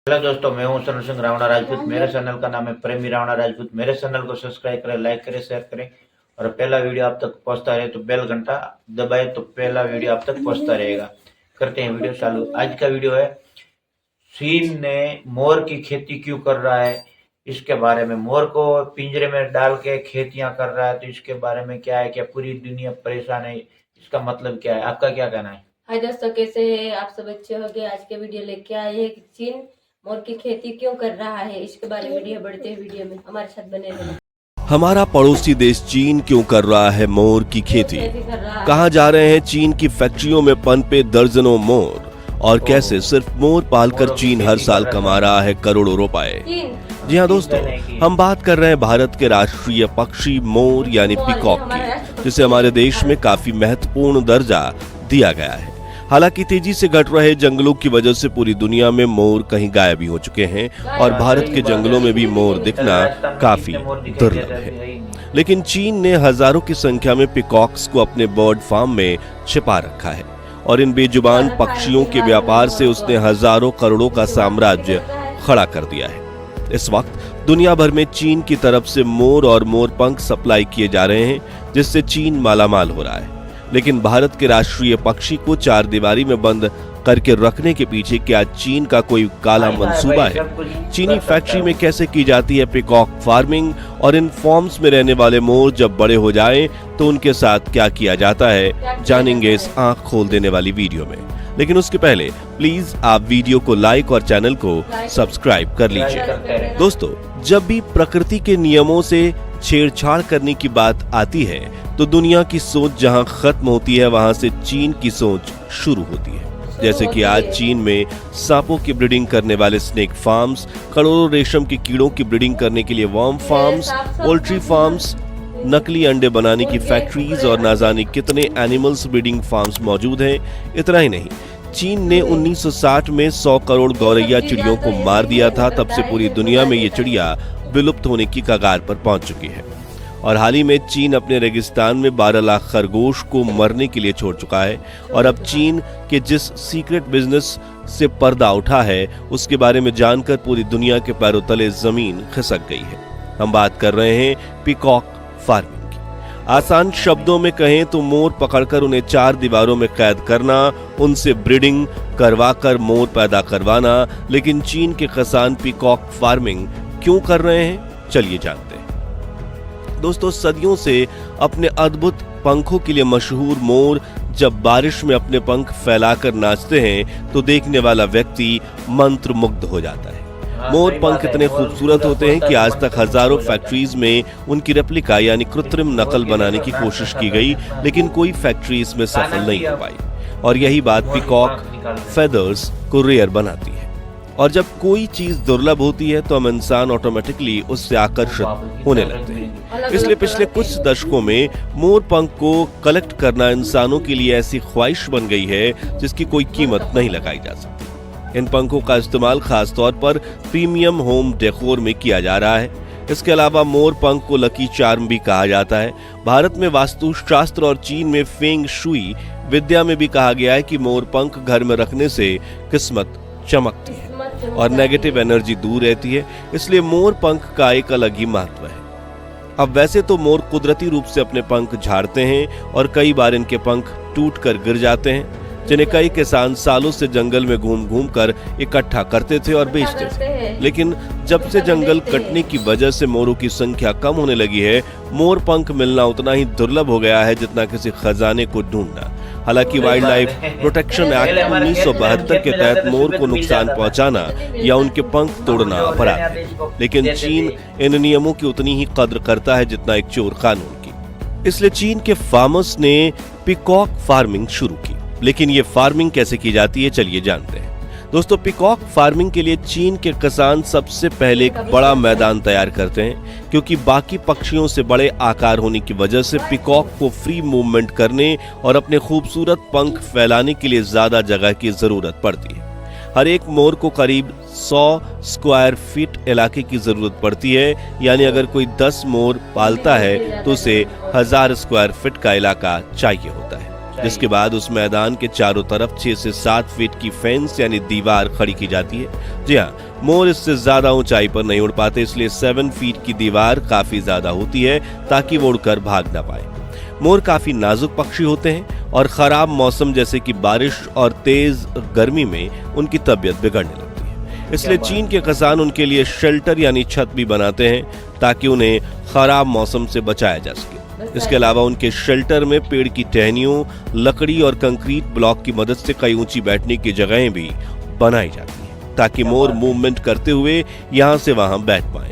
Hello दोस्तों, मैं हूं सरण सिंह रावणा राजपूत। मेरे चैनल का नाम है प्रेमी रावणा राजपूत। मेरे चैनल को सब्सक्राइब करें, लाइक करें, शेयर करें और पहला वीडियो आप तक पहुंचता रहे तो बेल घंटा दबाए तो पहला वीडियो आप तक पहुंचता रहेगा। करते हैं वीडियो चालू। आज का वीडियो है चीन ने मोर की खेती क्यों कर रहा है, इसके बारे में। मोर को पिंजरे में डाल के खेतियां कर रहा है तो इसके बारे में क्या है, क्या पूरी दुनिया परेशान है, इसका मतलब क्या है, आपका क्या कहना है? हाय दोस्तों, कैसे हैं आप सब? अच्छे हो गए। आज के वीडियो लेके आए हैं कि चीन मोर की खेती क्यों कर रहा है, इसके बारे में वीडियो बढ़ते हैं। वीडियो में हमारे साथ बने रहना। हमारा पड़ोसी देश चीन क्यों कर रहा है मोर की खेती? कहाँ जा रहे हैं चीन की फैक्ट्रियों में पनपे दर्जनों मोर? और कैसे सिर्फ मोर पालकर चीन हर साल कमा रहा है करोड़ों रुपए? जी हाँ दोस्तों, हम बात कर रहे हैं भारत के राष्ट्रीय पक्षी मोर यानी पीकॉक की, जिसे हमारे देश में काफी महत्वपूर्ण दर्जा दिया गया है। हालांकि तेजी से घट रहे जंगलों की वजह से पूरी दुनिया में मोर कहीं गायब ही हो चुके हैं और भारत के जंगलों में भी मोर दिखना काफी दुर्लभ है। लेकिन चीन ने हजारों की संख्या में पीकॉक्स को अपने बर्ड फार्म में छिपा रखा है और इन बेजुबान पक्षियों के व्यापार से उसने हजारों करोड़ों का साम्राज्य खड़ा कर दिया है। इस वक्त दुनिया भर में चीन की तरफ से मोर और मोरपंख सप्लाई किए जा रहे हैं, जिससे चीन मालामाल हो रहा है। लेकिन भारत के राष्ट्रीय पक्षी को चार दीवारी में बंद करके रखने के पीछे क्या चीन का कोई काला मंसूबा है? चीनी फैक्ट्री में कैसे की जाती है पीकॉक फार्मिंग और इन फॉर्म्स में रहने वाले मोर जब बड़े हो जाएं तो उनके साथ क्या किया जाता है, जानेंगे इस आंख खोल देने वाली वीडियो में। लेकिन उसके पहले प्लीज आप वीडियो को लाइक और चैनल को सब्सक्राइब कर लीजिए। दोस्तों, जब भी प्रकृति के नियमों से छेड़छाड़ करने की बात आती है तो दुनिया की सोच जहां खत्म होती है वहां से चीन की सोच शुरू होती है। जैसे कि आज चीन में सांपों की ब्रीडिंग करने वाले स्नेक फार्म्स, करोड़ों रेशम के कीड़ों की ब्रीडिंग करने के लिए वर्म फार्म्स, पोल्ट्री फार्म्स, नकली अंडे बनाने की फैक्ट्रीज और ना जाने कितने एनिमल्स ब्रीडिंग फार्म्स मौजूद हैं। इतना ही नहीं, चीन ने 1960 में 100 करोड़ गौरैया चिड़ियों को मार दिया था। तब से पूरी दुनिया में ये चिड़िया विलुप्त होने की कगार पर पहुंच चुकी है और हाल ही में चीन अपने रेगिस्तान में 12 लाख खरगोश को मरने के लिए छोड़ चुका है। और अब चीन के जिस सीक्रेट बिजनेस से पर्दा उठा है उसके बारे में जानकर पूरी दुनिया के पैरों तले जमीन खिसक गई है। हम बात कर रहे हैं पीकॉक फार्मिंग की। आसान शब्दों में कहें तो मोर पकड़कर उन्हें चार दीवारों में कैद करना, उनसे ब्रीडिंग करवाकर मोर पैदा करवाना। लेकिन चीन के किसान पीकॉक फार्मिंग क्यों कर रहे हैं, चलिए जानते हैं। दोस्तों, सदियों से अपने अद्भुत पंखों के लिए मशहूर मोर जब बारिश में अपने पंख फैलाकर नाचते हैं तो देखने वाला व्यक्ति मंत्रमुग्ध हो जाता है। मोर पंख इतने खूबसूरत होते हैं कि आज तक हजारों फैक्ट्रीज में उनकी रेप्लिका यानी कृत्रिम नकल बनाने की कोशिश की गई, लेकिन कोई फैक्ट्री इसमें सफल नहीं हो पाई। और यही बात पीकॉक फेदर्स को रेयर बनाती है। और जब कोई चीज दुर्लभ होती है तो हम इंसान ऑटोमेटिकली उससे आकर्षित होने लगते हैं। इसलिए पिछले कुछ दशकों में मोर पंख को कलेक्ट करना इंसानों के लिए ऐसी ख्वाहिश बन गई है जिसकी कोई कीमत नहीं लगाई जा सकती। इन पंखों का इस्तेमाल खास तौर पर प्रीमियम होम डेकोर में किया जा रहा है। इसके अलावा मोर पंख को लकी चार्म भी कहा जाता है। भारत में वास्तुशास्त्र और चीन में फेंग शुई विद्या में भी कहा गया है कि मोर पंख घर में रखने से किस्मत चमकती है और नेगेटिव एनर्जी दूर रहती है। इसलिए मोर पंख का एक अलग ही महत्व है। अब वैसे तो मोर कुदरती रूप से अपने पंख झाड़ते हैं और कई बार इनके पंख टूटकर गिर जाते हैं, जिन्हें कई किसान सालों से जंगल में घूम घूम कर इकट्ठा करते थे और बेचते थे। लेकिन जब से जंगल कटने की वजह से मोरों की संख्या कम होने लगी है, मोर पंख मिलना उतना ही दुर्लभ हो गया है जितना किसी खजाने को ढूंढना। हालांकि वाइल्ड लाइफ प्रोटेक्शन एक्ट 1972 के तहत मोर को नुकसान पहुंचाना या उनके पंख तोड़ना अपराध है, लेकिन चीन इन नियमों की उतनी ही कद्र करता है जितना एक चोर कानून की। इसलिए चीन के फार्मर्स ने पीकॉक फार्मिंग शुरू की। लेकिन ये फार्मिंग कैसे की जाती है, चलिए जानते हैं। दोस्तों, पीकॉक फार्मिंग के लिए चीन के किसान सबसे पहले एक बड़ा मैदान तैयार करते हैं, क्योंकि बाकी पक्षियों से बड़े आकार होने की वजह से पीकॉक को फ्री मूवमेंट करने और अपने खूबसूरत पंख फैलाने के लिए ज्यादा जगह की जरूरत पड़ती है। हर एक मोर को करीब 100 स्क्वायर फीट इलाके की जरूरत पड़ती है, यानी अगर कोई 10 मोर पालता है तो उसे 1000 स्क्वायर फीट का इलाका चाहिए होता है। जिसके बाद उस मैदान के चारों तरफ 6 से 7 फीट की फेंस यानी दीवार खड़ी की जाती है। जी हाँ, मोर इससे ज्यादा ऊंचाई पर नहीं उड़ पाते, इसलिए 7 फीट की दीवार काफी ज्यादा होती है ताकि वो उड़कर भाग ना पाए। मोर काफी नाजुक पक्षी होते हैं और खराब मौसम जैसे कि बारिश और तेज गर्मी में उनकी तबीयत बिगड़ने लगती है। इसलिए चीन के किसान उनके लिए शेल्टर यानी छत भी बनाते हैं ताकि उन्हें खराब मौसम से बचाया जा सके। इसके अलावा उनके शेल्टर में पेड़ की टहनियों, लकड़ी और कंक्रीट ब्लॉक की मदद से कई ऊंची बैठने की जगहें भी बनाई जाती हैं ताकि मोर मूवमेंट करते हुए यहाँ से वहां बैठ पाए।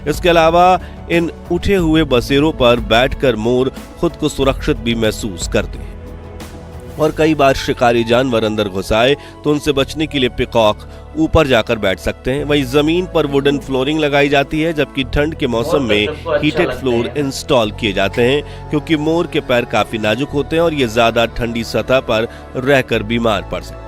इसके अलावा इन उठे हुए बसेरों पर बैठकर मोर खुद को सुरक्षित भी महसूस करते हैं और कई बार शिकारी जानवर अंदर घुस आए तो उनसे बचने के लिए पीकॉक ऊपर जाकर बैठ सकते हैं। वहीं जमीन पर वुडन फ्लोरिंग लगाई जाती है, जबकि ठंड के मौसम में हीटेड फ्लोर इंस्टॉल किए जाते हैं क्योंकि मोर के पैर काफी नाजुक होते हैं और ये ज्यादा ठंडी सतह पर रहकर बीमार पड़ सकते हैं।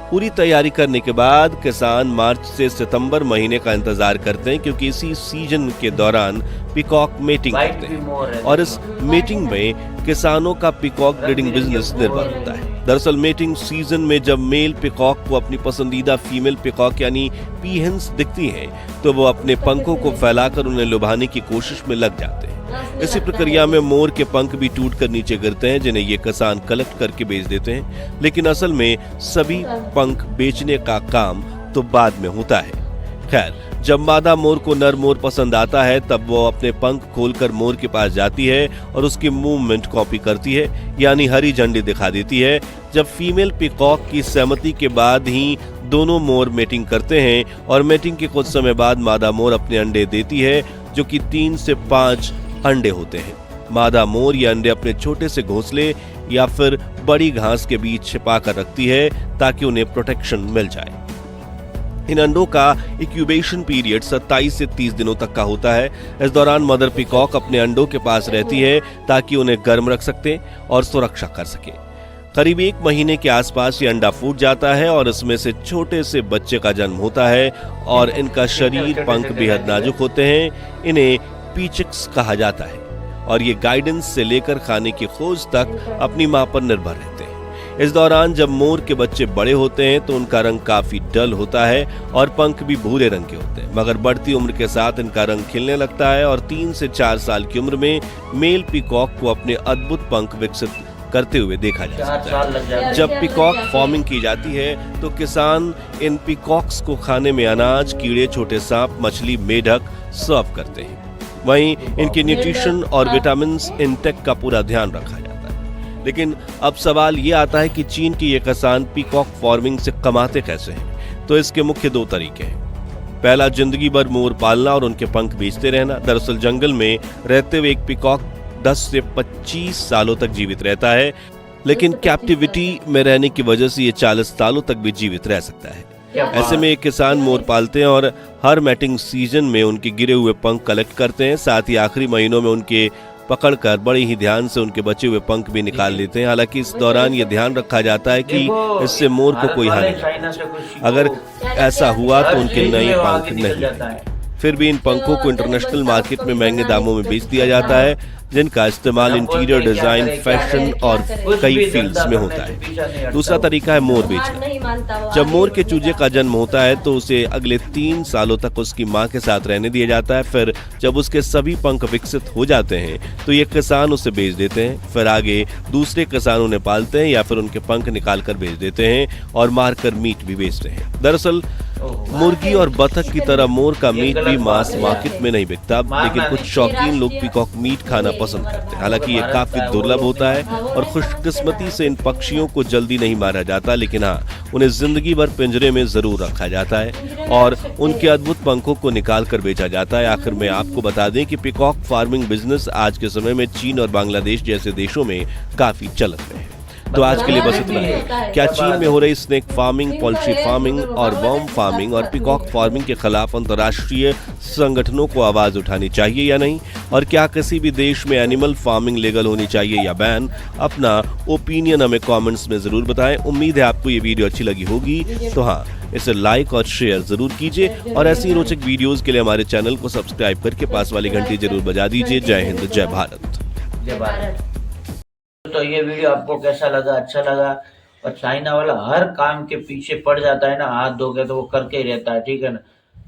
पूरी तैयारी करने के बाद किसान मार्च से सितंबर महीने का इंतजार करते हैं क्योंकि इसी सीजन के दौरान पीकॉक मेटिंग करते हैं और इस मीटिंग में किसानों का पीकॉक ब्रीडिंग बिजनेस निर्भर होता है। दरअसल मेटिंग सीजन में जब मेल पीकॉक को अपनी पसंदीदा फीमेल पीकॉक यानी पीहेंस दिखती हैं तो वो अपने पंखों को फैलाकर उन्हें लुभाने की कोशिश में लग जाते हैं। इसी प्रक्रिया में मोर के पंख भी टूटकर नीचे गिरते हैं जिन्हें ये किसान कलेक्ट करके बेच देते हैं, लेकिन असल में सभी पंख बेचने का काम तो बाद में होता है। खैर, जब मादा मोर को नर मोर पसंद आता है तब वो अपने पंख खोलकर मोर के पास जाती है और उसकी मूवमेंट कॉपी करती है यानी हरी झंडी दिखा देती है। जब फीमेल पीकॉक की सहमति के बाद ही दोनों मोर मेटिंग करते हैं और मेटिंग के कुछ समय बाद मादा मोर अपने अंडे देती है जो कि 3 से 5 अंडे होते हैं। मादा मोर ये अंडे अपने छोटे से घोंसले या फिर बड़ी घास के बीच छिपा कर रखती है ताकि उन्हें प्रोटेक्शन मिल जाए। इन अंडों का इंक्यूबेशन पीरियड 27 से 30 दिनों तक का होता है। इस दौरान मदर पीकॉक अपने अंडों के पास रहती है ताकि उन्हें गर्म रख सके और सुरक्षा कर सके। करीब 1 महीने के आसपास ये अंडा फूट जाता है और इसमें से छोटे से बच्चे का जन्म होता है और इनका शरीर, पंख बेहद नाजुक होते हैं। इन्हें पीचिक्स कहा जाता है और ये गाइडेंस से लेकर खाने की खोज तक अपनी मां पर निर्भर रहते हैं। इस दौरान जब मोर के बच्चे बड़े होते हैं तो उनका रंग काफी डल होता है और पंख भी भूरे रंग के होते हैं, मगर बढ़ती उम्र के साथ इनका रंग खिलने लगता है और 3 से 4 साल की उम्र में मेल पीकॉक को अपने अद्भुत पंख विकसित करते हुए देखा जा सकता है। जब पीकॉक फॉर्मिंग की जाती है तो किसान इन पीकॉक्स को खाने में अनाज, कीड़े, छोटे सांप, मछली, मेढक सर्व करते हैं। वहीं इनके न्यूट्रिशन और विटामिन इंटेक का पूरा ध्यान रखा जाता है। लेकिन अब सवाल ये आता है कि चीन के ये किसान पीकॉक फार्मिंग से कमाते कैसे हैं? तो इसके मुख्य 2 तरीके हैं। पहला, जिंदगी भर मोर पालना और उनके पंख बेचते रहना। दरअसल जंगल में रहते हुए एक पीकॉक 10 से 25 सालों तक जीवित रहता है, लेकिन कैप्टिविटी में रहने की वजह से ये 40 सालों तक भी जीवित रह सकता है। ऐसे में एक किसान मोर पालते हैं और हर मैटिंग सीजन में उनके गिरे हुए पंख कलेक्ट करते हैं, साथ ही आखिरी महीनों में उनके पकड़कर बड़े ही ध्यान से उनके बचे हुए पंख भी निकाल लेते हैं। हालांकि इस दौरान ये ध्यान रखा जाता है कि इससे मोर को कोई हानि नहीं। अगर ऐसा हुआ तो उनके नए पंख नहीं। फिर भी इन पंखों को इंटरनेशनल मार्केट में महंगे दामों में बेच दिया जाता है, जिनका इस्तेमाल इंटीरियर डिजाइन, फैशन और कई फील्ड्स में होता है। दूसरा तरीका है मोर बेचना। जब मोर के चूजे का जन्म होता है तो उसे अगले 3 सालों तक उसकी मां के साथ रहने दिया जाता है। फिर जब उसके सभी पंख विकसित हो जाते हैं तो ये किसान उसे बेच देते हैं। फिर आगे दूसरे किसान उन्हें पालते हैं या फिर उनके पंख निकाल कर बेच देते हैं और मारकर मीट भी बेचते हैं। दरअसल मुर्गी और बतख की तरह मोर का मीट भी मांस मार्केट में नहीं बिकता, लेकिन कुछ शौकीन लोग पीकॉक मीट खाना पसंद करते हैं। हालांकि ये काफी दुर्लभ होता है और खुशकिस्मती से इन पक्षियों को जल्दी नहीं मारा जाता, लेकिन हाँ, उन्हें जिंदगी भर पिंजरे में जरूर रखा जाता है और उनके अद्भुत पंखों को निकाल कर बेचा जाता है। आखिर में आपको बता दें कि पीकॉक फार्मिंग बिजनेस आज के समय में चीन और बांग्लादेश जैसे देशों में काफी चलन में है। तो आज के लिए बस इतना है। क्या चीन में हो रही स्नेक फार्मिंग, पोल्ट्री फार्मिंग और वर्म फार्मिंग और पीकॉक फार्मिंग के खिलाफ अंतर्राष्ट्रीय संगठनों को आवाज उठानी चाहिए या नहीं? और क्या किसी भी देश में एनिमल फार्मिंग लीगल होनी चाहिए या बैन? अपना ओपिनियन हमें कमेंट्स में जरूर बताएं। उम्मीद है आपको ये वीडियो अच्छी लगी होगी, तो हाँ, इसे लाइक और शेयर जरूर कीजिए और ऐसी रोचक वीडियोस के लिए हमारे चैनल को सब्सक्राइब करके पास वाली घंटी जरूर बजा दीजिए। जय हिंद, जय भारत। जय भारत। दोस्तों ये वीडियो आपको कैसा लगा, अच्छा लगा? और चाइना वाला हर काम के पीछे पड़ जाता है ना, हाथ धो के तो वो करके ही रहता है, ठीक है ना।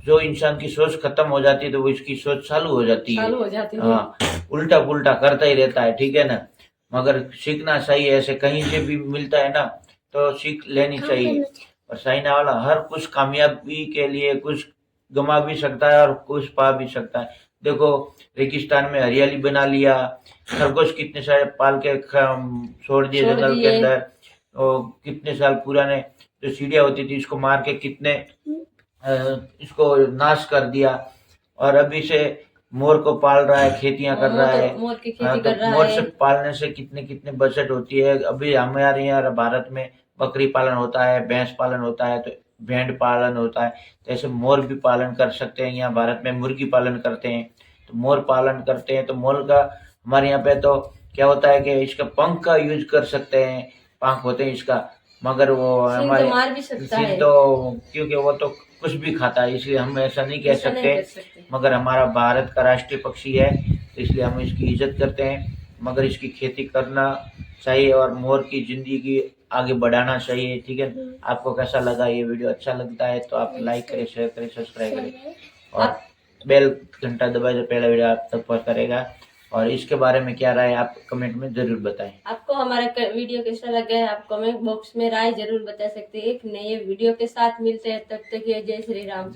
जो इंसान की सोच खत्म हो जाती है तो वो इसकी सोच चालू हो जाती है। चालू हो जाती है। हाँ, उल्टा पुल्टा करता ही रहता है, ठीक है ना। मगर सीखना चाहिए, ऐसे कहीं से भी मिलता है ना तो सीख लेनी चाहिए। और चाइना वाला हर कुछ कामयाबी के लिए कुछ गमा भी सकता है और कुछ पा भी सकता है। देखो रेगिस्तान में हरियाली बना लिया, खरगोश कितने सारे पाल के छोड़ दिए जंगल के अंदर, और कितने साल पुराने जो चिड़िया होती थी इसको मार के कितने इसको नाश कर दिया। और अभी से मोर को पाल रहा है, खेतियां कर रहा है। मोर की हाँ, खेती तो कर रहा मोर है। से पालने से कितने कितने बचत होती है। अभी हमारे यहाँ भारत में बकरी पालन होता है, भैंस पालन होता है, तो भेड़ पालन होता है, तो ऐसे मोर भी पालन कर सकते हैं। यहाँ भारत में मुर्गी पालन करते हैं, तो मोर पालन करते हैं। तो मोर का हमारे यहाँ पे तो क्या होता है कि इसका पंख का यूज कर सकते हैं, पंख होते हैं इसका, मगर वो सिंह हमारे तो मार भी सकता सिंह है। तो क्योंकि वो तो कुछ भी खाता है, इसलिए हम ऐसा नहीं कह ऐसा नहीं सकते। कर सकते। मगर हमारा भारत का राष्ट्रीय पक्षी है, तो इसलिए हम इसकी इज्जत करते हैं। मगर इसकी खेती करना चाहिए और मोर की जिंदगी आगे बढ़ाना चाहिए, ठीक है। आपको कैसा लगा ये वीडियो? अच्छा लगता है तो आप लाइक करें, शेयर करें, सब्सक्राइब करें और बेल घंटा दबाए तो पहला वीडियो आप तक पहुंच करेगा। और इसके बारे में क्या राय आप कमेंट में जरूर बताएं। आपको हमारा वीडियो कैसा लगा है आप कमेंट बॉक्स में राय जरूर बता सकते हैं। एक नए वीडियो के साथ मिलते हैं, तब तक ये जय श्री राम।